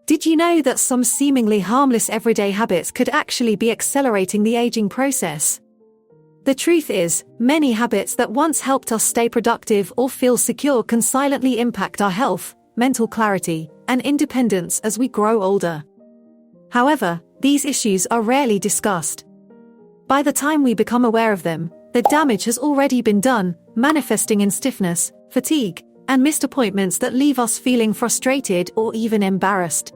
Did you know that some seemingly harmless everyday habits could actually be accelerating the aging process? The truth is, many habits that once helped us stay productive or feel secure can silently impact our health, mental clarity, and independence as we grow older. However, these issues are rarely discussed. By the time we become aware of them, the damage has already been done, manifesting in stiffness, fatigue, and missed appointments that leave us feeling frustrated or even embarrassed.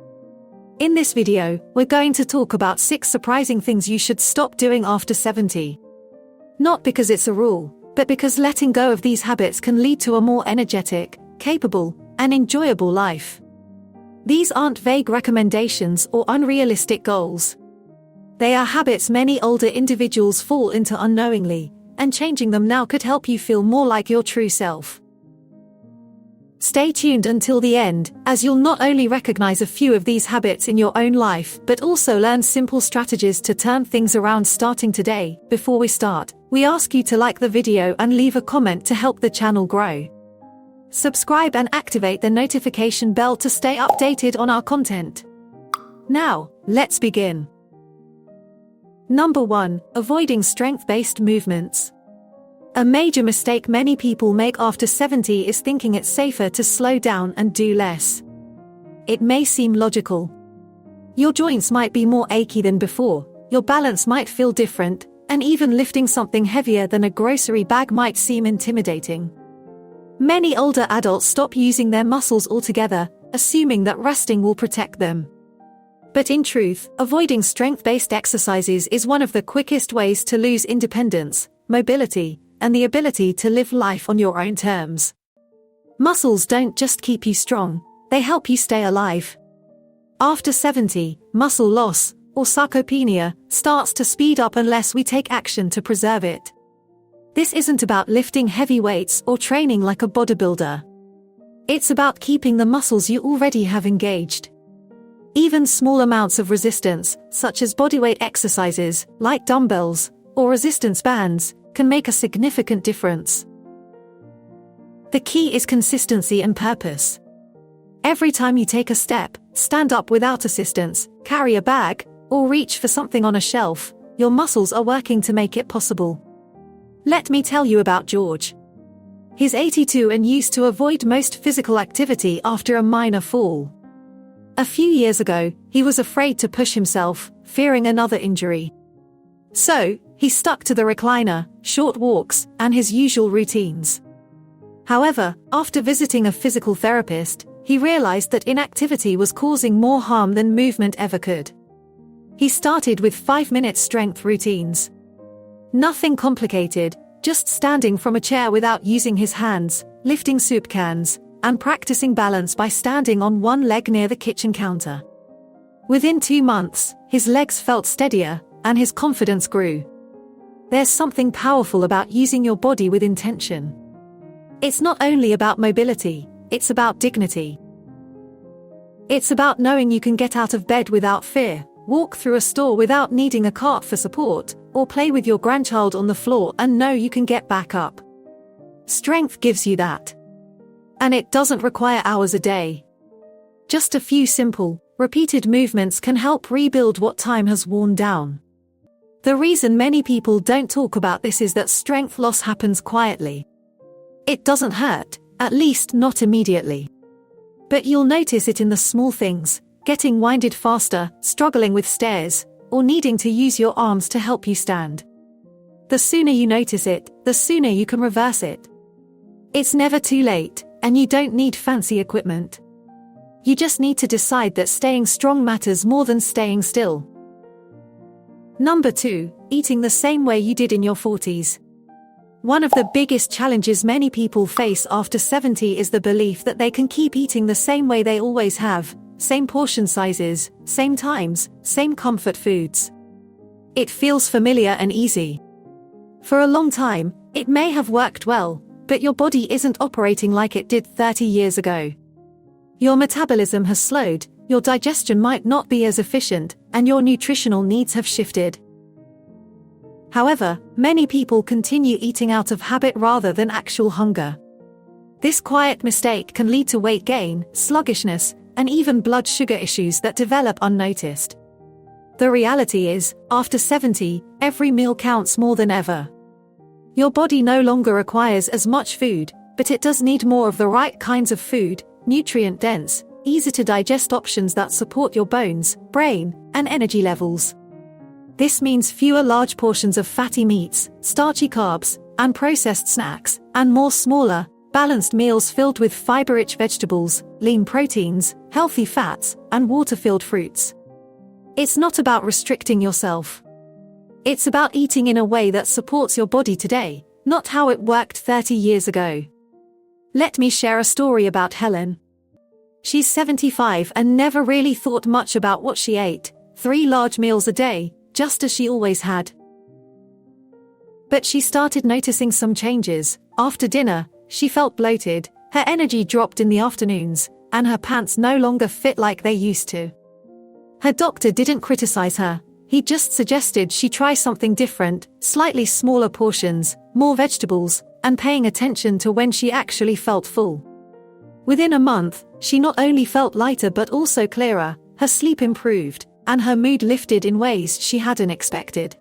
In this video, we're going to talk about 6 surprising things you should stop doing after 70. Not because it's a rule, but because letting go of these habits can lead to a more energetic, capable, and enjoyable life. These aren't vague recommendations or unrealistic goals. They are habits many older individuals fall into unknowingly, and changing them now could help you feel more like your true self. Stay tuned until the end, as you'll not only recognize a few of these habits in your own life but also learn simple strategies to turn things around starting today. Before we start, we ask you to like the video and leave a comment to help the channel grow. Subscribe and activate the notification bell to stay updated on our content. Now, let's begin. Number 1. Avoiding strength-based movements. A major mistake many people make after 70 is thinking it's safer to slow down and do less. It may seem logical. Your joints might be more achy than before, your balance might feel different, and even lifting something heavier than a grocery bag might seem intimidating. Many older adults stop using their muscles altogether, assuming that resting will protect them. But in truth, avoiding strength-based exercises is one of the quickest ways to lose independence, mobility, and the ability to live life on your own terms. Muscles don't just keep you strong, they help you stay alive. After 70, muscle loss, or sarcopenia, starts to speed up unless we take action to preserve it. This isn't about lifting heavy weights or training like a bodybuilder. It's about keeping the muscles you already have engaged. Even small amounts of resistance, such as bodyweight exercises, like dumbbells, or resistance bands, can make a significant difference. The key is consistency and purpose. Every time you take a step, stand up without assistance, carry a bag, or reach for something on a shelf, your muscles are working to make it possible. Let me tell you about George. He's 82 and used to avoid most physical activity after a minor fall. A few years ago, he was afraid to push himself, fearing another injury. So, he stuck to the recliner, short walks, and his usual routines. However, after visiting a physical therapist, he realized that inactivity was causing more harm than movement ever could. He started with 5-minute strength routines. Nothing complicated, just standing from a chair without using his hands, lifting soup cans, and practicing balance by standing on one leg near the kitchen counter. Within 2 months, his legs felt steadier, and his confidence grew. There's something powerful about using your body with intention. It's not only about mobility, it's about dignity. It's about knowing you can get out of bed without fear, walk through a store without needing a cart for support, or play with your grandchild on the floor and know you can get back up. Strength gives you that. And it doesn't require hours a day. Just a few simple, repeated movements can help rebuild what time has worn down. The reason many people don't talk about this is that strength loss happens quietly. It doesn't hurt, at least not immediately. But you'll notice it in the small things, getting winded faster, struggling with stairs, or needing to use your arms to help you stand. The sooner you notice it, the sooner you can reverse it. It's never too late, and you don't need fancy equipment. You just need to decide that staying strong matters more than staying still. Number 2. Eating the same way you did in your 40s. One of the biggest challenges many people face after 70 is the belief that they can keep eating the same way they always have, same portion sizes, same times, same comfort foods. It feels familiar and easy. For a long time, it may have worked well, but your body isn't operating like it did 30 years ago. Your metabolism has slowed, your digestion might not be as efficient, and your nutritional needs have shifted. However, many people continue eating out of habit rather than actual hunger. This quiet mistake can lead to weight gain, sluggishness, and even blood sugar issues that develop unnoticed. The reality is, after 70, every meal counts more than ever. Your body no longer requires as much food, but it does need more of the right kinds of food, nutrient-dense, easy-to-digest options that support your bones, brain, and energy levels. This means fewer large portions of fatty meats, starchy carbs, and processed snacks, and more smaller, balanced meals filled with fiber-rich vegetables, lean proteins, healthy fats, and water-filled fruits. It's not about restricting yourself. It's about eating in a way that supports your body today, not how it worked 30 years ago. Let me share a story about Helen. She's 75 and never really thought much about what she ate, 3 large meals a day, just as she always had. But she started noticing some changes. After dinner, she felt bloated, her energy dropped in the afternoons, and her pants no longer fit like they used to. Her doctor didn't criticize her, he just suggested she try something different, slightly smaller portions, more vegetables, and paying attention to when she actually felt full. Within a month, she not only felt lighter but also clearer, her sleep improved, and her mood lifted in ways she hadn't expected.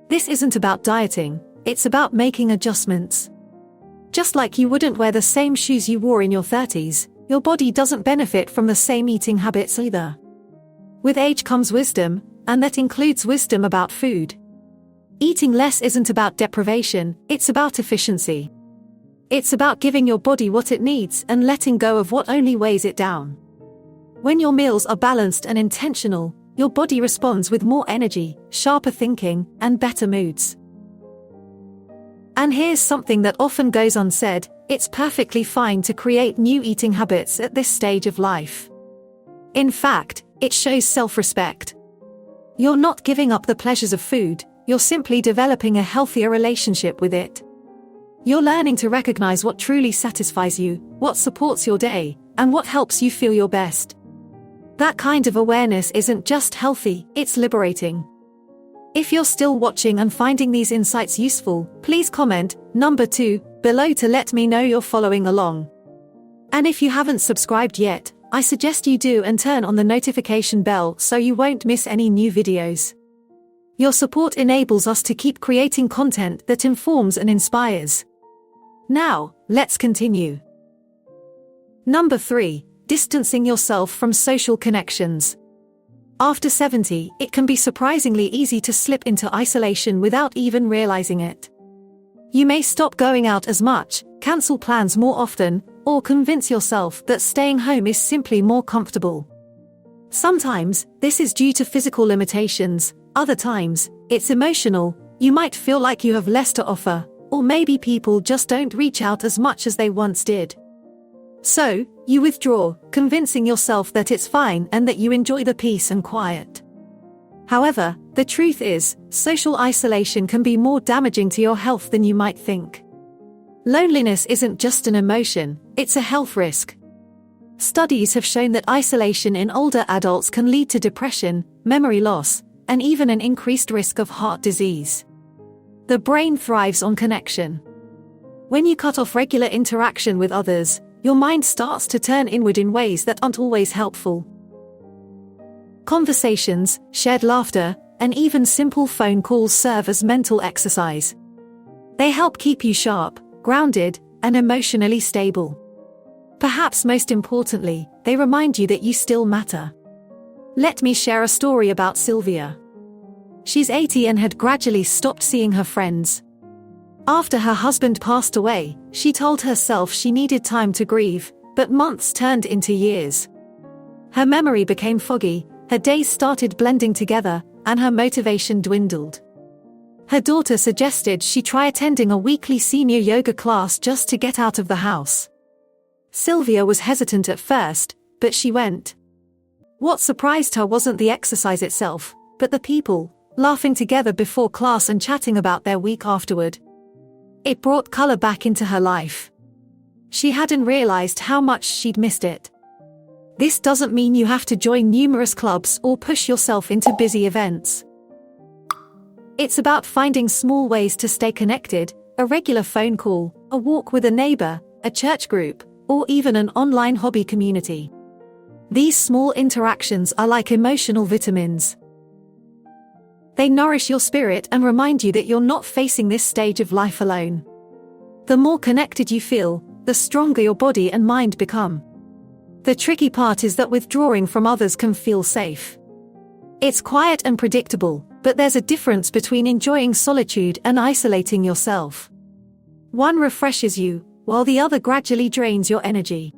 This isn't about dieting, it's about making adjustments. Just like you wouldn't wear the same shoes you wore in your 30s, your body doesn't benefit from the same eating habits either. With age comes wisdom, and that includes wisdom about food. Eating less isn't about deprivation, it's about efficiency. It's about giving your body what it needs and letting go of what only weighs it down. When your meals are balanced and intentional, your body responds with more energy, sharper thinking, and better moods. And here's something that often goes unsaid: it's perfectly fine to create new eating habits at this stage of life. In fact, it shows self-respect. You're not giving up the pleasures of food, you're simply developing a healthier relationship with it. You're learning to recognize what truly satisfies you, what supports your day, and what helps you feel your best. That kind of awareness isn't just healthy, it's liberating. If you're still watching and finding these insights useful, please comment number 2 below to let me know you're following along. And if you haven't subscribed yet, I suggest you do and turn on the notification bell so you won't miss any new videos. Your support enables us to keep creating content that informs and inspires. Now, let's continue. Number 3. Distancing yourself from social connections. After 70, it can be surprisingly easy to slip into isolation without even realizing it. You may stop going out as much, cancel plans more often, or convince yourself that staying home is simply more comfortable. Sometimes, this is due to physical limitations, other times, it's emotional. You might feel like you have less to offer, or maybe people just don't reach out as much as they once did. So, you withdraw, convincing yourself that it's fine and that you enjoy the peace and quiet. However, the truth is, social isolation can be more damaging to your health than you might think. Loneliness isn't just an emotion, it's a health risk. Studies have shown that isolation in older adults can lead to depression, memory loss, and even an increased risk of heart disease. The brain thrives on connection. When you cut off regular interaction with others, your mind starts to turn inward in ways that aren't always helpful. Conversations, shared laughter, and even simple phone calls serve as mental exercise. They help keep you sharp, grounded, and emotionally stable. Perhaps most importantly, they remind you that you still matter. Let me share a story about Sylvia. She's 80 and had gradually stopped seeing her friends. After her husband passed away, she told herself she needed time to grieve, but months turned into years. Her memory became foggy, her days started blending together, and her motivation dwindled. Her daughter suggested she try attending a weekly senior yoga class just to get out of the house. Sylvia was hesitant at first, but she went. What surprised her wasn't the exercise itself, but the people, laughing together before class and chatting about their week afterward. It brought color back into her life. She hadn't realized how much she'd missed it. This doesn't mean you have to join numerous clubs or push yourself into busy events. It's about finding small ways to stay connected, a regular phone call, a walk with a neighbor, a church group, or even an online hobby community. These small interactions are like emotional vitamins. They nourish your spirit and remind you that you're not facing this stage of life alone. The more connected you feel, the stronger your body and mind become. The tricky part is that withdrawing from others can feel safe. It's quiet and predictable, but there's a difference between enjoying solitude and isolating yourself. One refreshes you, while the other gradually drains your energy.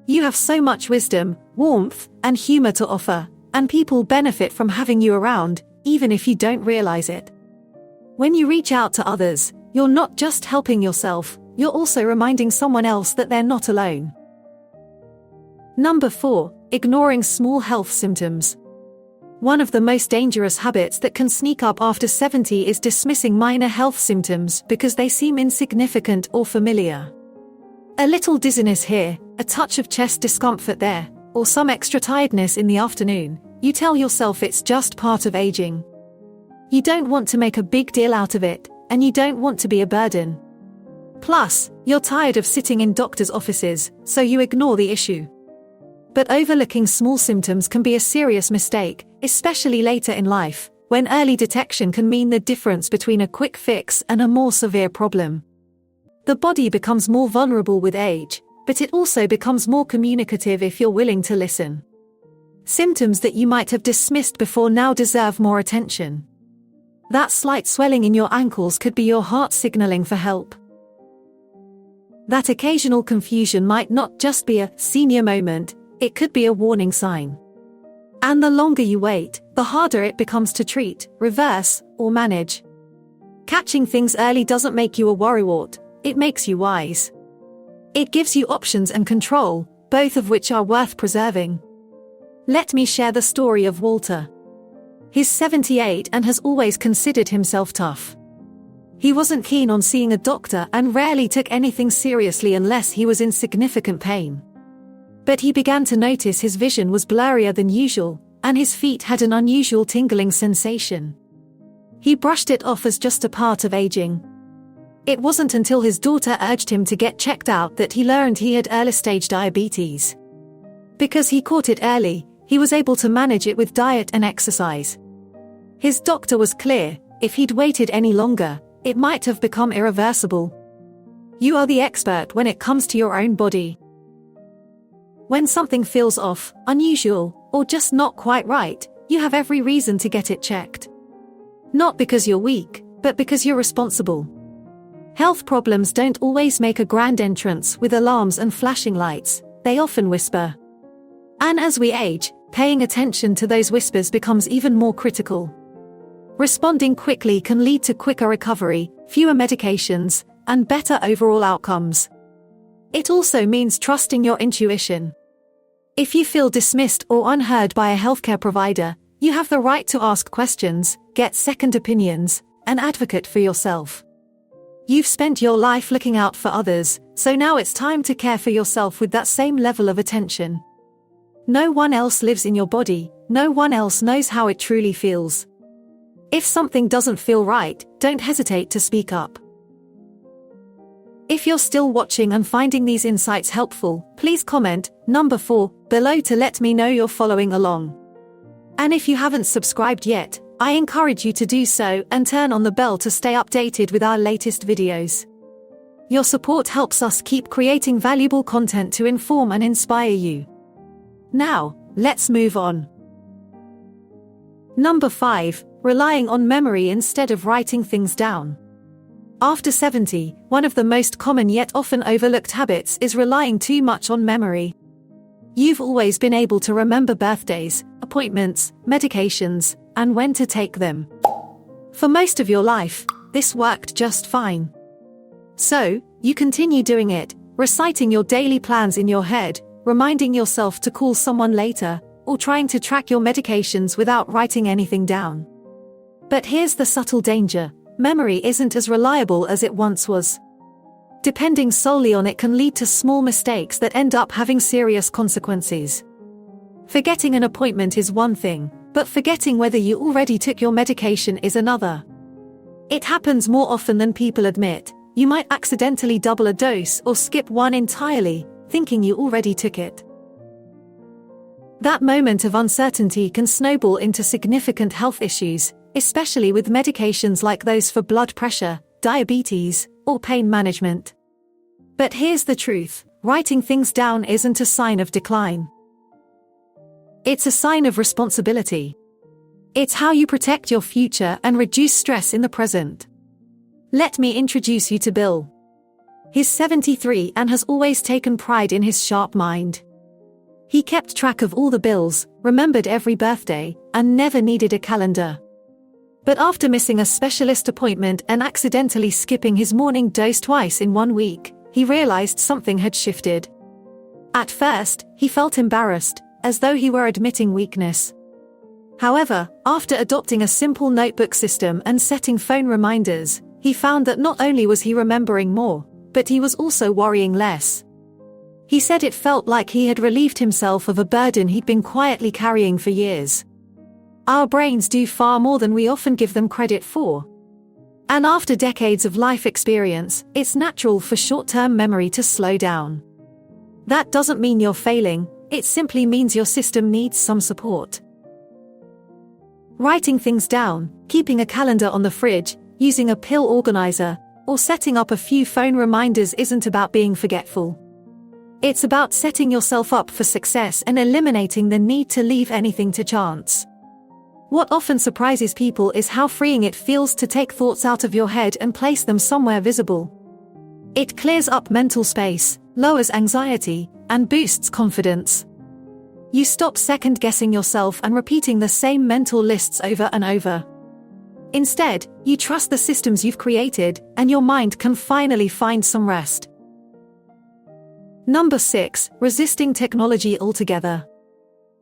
You have so much wisdom, warmth, and humor to offer, and people benefit from having you around, even if you don't realize it. When you reach out to others, you're not just helping yourself, you're also reminding someone else that they're not alone. Number 4, ignoring small health symptoms. One of the most dangerous habits that can sneak up after 70 is dismissing minor health symptoms because they seem insignificant or familiar. A little dizziness here, a touch of chest discomfort there, or some extra tiredness in the afternoon, you tell yourself it's just part of aging. You don't want to make a big deal out of it, and you don't want to be a burden. Plus, you're tired of sitting in doctors' offices, so you ignore the issue. But overlooking small symptoms can be a serious mistake, especially later in life, when early detection can mean the difference between a quick fix and a more severe problem. The body becomes more vulnerable with age, but it also becomes more communicative if you're willing to listen. Symptoms that you might have dismissed before now deserve more attention. That slight swelling in your ankles could be your heart signaling for help. That occasional confusion might not just be a senior moment, it could be a warning sign. And the longer you wait, the harder it becomes to treat, reverse, or manage. Catching things early doesn't make you a worrywart, it makes you wise. It gives you options and control, both of which are worth preserving. Let me share the story of Walter. He's 78 and has always considered himself tough. He wasn't keen on seeing a doctor and rarely took anything seriously unless he was in significant pain. But he began to notice his vision was blurrier than usual, and his feet had an unusual tingling sensation. He brushed it off as just a part of aging. It wasn't until his daughter urged him to get checked out that he learned he had early-stage diabetes. Because he caught it early, he was able to manage it with diet and exercise. His doctor was clear, if he'd waited any longer, it might have become irreversible. You are the expert when it comes to your own body. When something feels off, unusual, or just not quite right, you have every reason to get it checked. Not because you're weak, but because you're responsible. Health problems don't always make a grand entrance with alarms and flashing lights, they often whisper. And as we age, paying attention to those whispers becomes even more critical. Responding quickly can lead to quicker recovery, fewer medications, and better overall outcomes. It also means trusting your intuition. If you feel dismissed or unheard by a healthcare provider, you have the right to ask questions, get second opinions, and advocate for yourself. You've spent your life looking out for others, so now it's time to care for yourself with that same level of attention. No one else lives in your body, no one else knows how it truly feels. If something doesn't feel right, don't hesitate to speak up. If you're still watching and finding these insights helpful, please comment, number 4, below to let me know you're following along. And if you haven't subscribed yet, I encourage you to do so and turn on the bell to stay updated with our latest videos. Your support helps us keep creating valuable content to inform and inspire you. Now, let's move on. Number 5, relying on memory instead of writing things down. After 70, one of the most common yet often overlooked habits is relying too much on memory. You've always been able to remember birthdays, appointments, medications, and when to take them. For most of your life, this worked just fine. So, you continue doing it, reciting your daily plans in your head, reminding yourself to call someone later, or trying to track your medications without writing anything down. But here's the subtle danger. Memory isn't as reliable as it once was. Depending solely on it can lead to small mistakes that end up having serious consequences. Forgetting an appointment is one thing, but forgetting whether you already took your medication is another. It happens more often than people admit. You might accidentally double a dose or skip one entirely, thinking you already took it. That moment of uncertainty can snowball into significant health issues, especially with medications like those for blood pressure, diabetes, or pain management. But here's the truth: writing things down isn't a sign of decline. It's a sign of responsibility. It's how you protect your future and reduce stress in the present. Let me introduce you to Bill. He's 73 and has always taken pride in his sharp mind. He kept track of all the bills, remembered every birthday, and never needed a calendar. But after missing a specialist appointment and accidentally skipping his morning dose twice in 1 week, he realized something had shifted. At first, he felt embarrassed, as though he were admitting weakness. However, after adopting a simple notebook system and setting phone reminders, he found that not only was he remembering more, but he was also worrying less. He said it felt like he had relieved himself of a burden he'd been quietly carrying for years. Our brains do far more than we often give them credit for. And after decades of life experience, it's natural for short-term memory to slow down. That doesn't mean you're failing, it simply means your system needs some support. Writing things down, keeping a calendar on the fridge, using a pill organizer, or setting up a few phone reminders isn't about being forgetful. It's about setting yourself up for success and eliminating the need to leave anything to chance. What often surprises people is how freeing it feels to take thoughts out of your head and place them somewhere visible. It clears up mental space, lowers anxiety, and boosts confidence. You stop second-guessing yourself and repeating the same mental lists over and over. Instead, you trust the systems you've created, and your mind can finally find some rest. Number 6. Resisting technology altogether.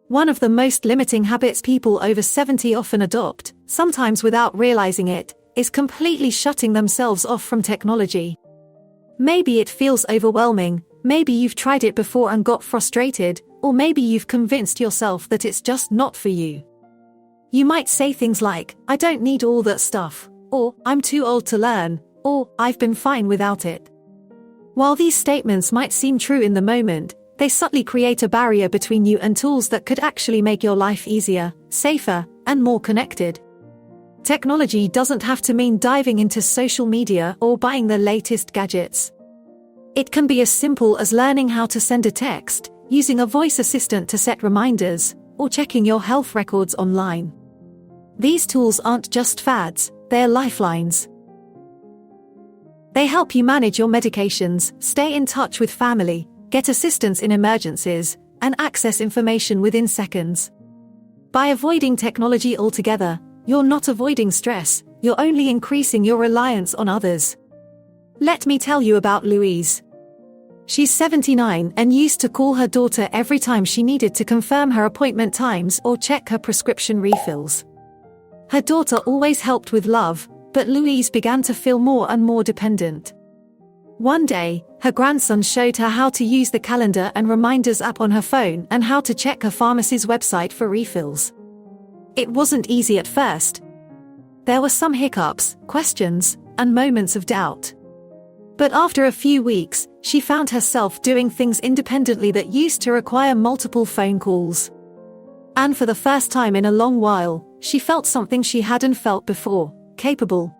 One of the most limiting habits people over 70 often adopt, sometimes without realizing it, is completely shutting themselves off from technology. Maybe it feels overwhelming, maybe you've tried it before and got frustrated, or maybe you've convinced yourself that it's just not for you. You might say things like, "I don't need all that stuff," or "I'm too old to learn," or "I've been fine without it." While these statements might seem true in the moment, they subtly create a barrier between you and tools that could actually make your life easier, safer, and more connected. Technology doesn't have to mean diving into social media or buying the latest gadgets. It can be as simple as learning how to send a text, using a voice assistant to set reminders, or checking your health records online. These tools aren't just fads, they're lifelines. They help you manage your medications, stay in touch with family, get assistance in emergencies, and access information within seconds. By avoiding technology altogether, you're not avoiding stress, you're only increasing your reliance on others. Let me tell you about Louise. She's 79 and used to call her daughter every time she needed to confirm her appointment times or check her prescription refills. Her daughter always helped with love, but Louise began to feel more and more dependent. One day, her grandson showed her how to use the calendar and reminders app on her phone and how to check her pharmacy's website for refills. It wasn't easy at first. There were some hiccups, questions, and moments of doubt. But after a few weeks, she found herself doing things independently that used to require multiple phone calls. And for the first time in a long while, she felt something she hadn't felt before: capable.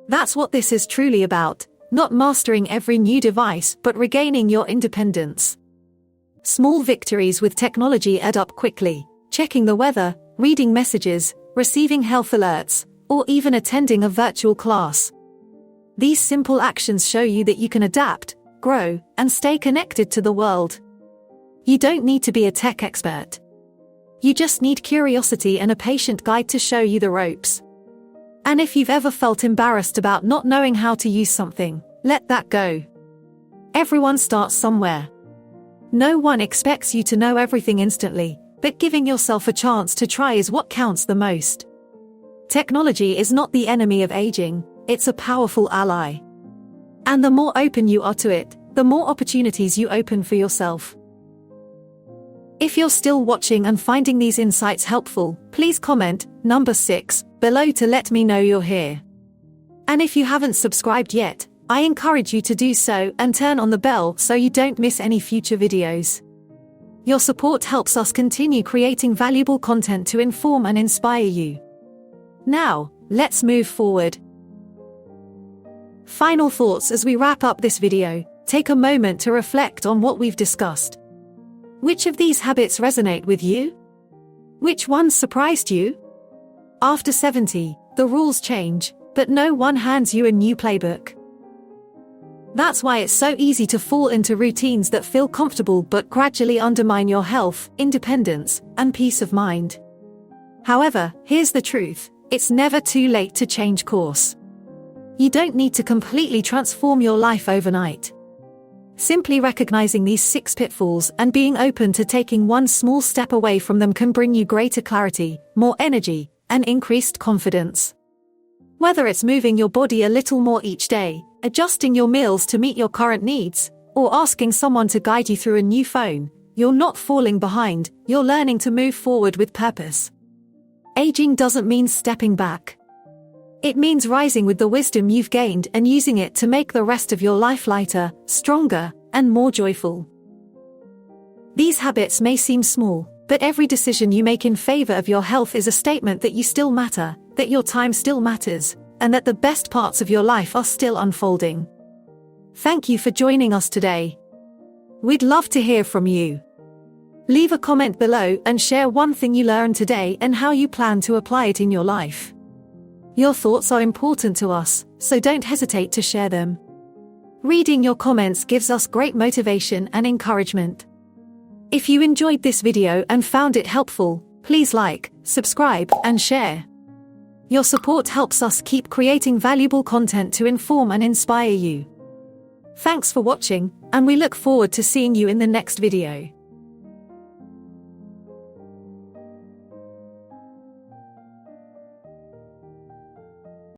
That's what this is truly about, not mastering every new device but regaining your independence. Small victories with technology add up quickly: checking the weather, reading messages, receiving health alerts, or even attending a virtual class. These simple actions show you that you can adapt, grow, and stay connected to the world. You don't need to be a tech expert. You just need curiosity and a patient guide to show you the ropes. And if you've ever felt embarrassed about not knowing how to use something, let that go. Everyone starts somewhere. No one expects you to know everything instantly, but giving yourself a chance to try is what counts the most. Technology is not the enemy of aging, it's a powerful ally. And the more open you are to it, the more opportunities you open for yourself. If you're still watching and finding these insights helpful, please comment number 6 below to let me know you're here. And if you haven't subscribed yet, I encourage you to do so and turn on the bell so you don't miss any future videos. Your support helps us continue creating valuable content to inform and inspire you. Now, let's move forward. Final thoughts as we wrap up this video. Take a moment to reflect on what we've discussed. Which of these habits resonate with you? Which ones surprised you? After 70, the rules change, but no one hands you a new playbook. That's why it's so easy to fall into routines that feel comfortable but gradually undermine your health, independence, and peace of mind. However, here's the truth: it's never too late to change course. You don't need to completely transform your life overnight. Simply recognizing these 6 pitfalls and being open to taking one small step away from them can bring you greater clarity, more energy, and increased confidence. Whether it's moving your body a little more each day, adjusting your meals to meet your current needs, or asking someone to guide you through a new phone, you're not falling behind, you're learning to move forward with purpose. Aging doesn't mean stepping back. It means rising with the wisdom you've gained and using it to make the rest of your life lighter, stronger, and more joyful. These habits may seem small, but every decision you make in favor of your health is a statement that you still matter, that your time still matters, and that the best parts of your life are still unfolding. Thank you for joining us today. We'd love to hear from you. Leave a comment below and share one thing you learned today and how you plan to apply it in your life. Your thoughts are important to us, so don't hesitate to share them. Reading your comments gives us great motivation and encouragement. If you enjoyed this video and found it helpful, please like, subscribe, and share. Your support helps us keep creating valuable content to inform and inspire you. Thanks for watching, and we look forward to seeing you in the next video.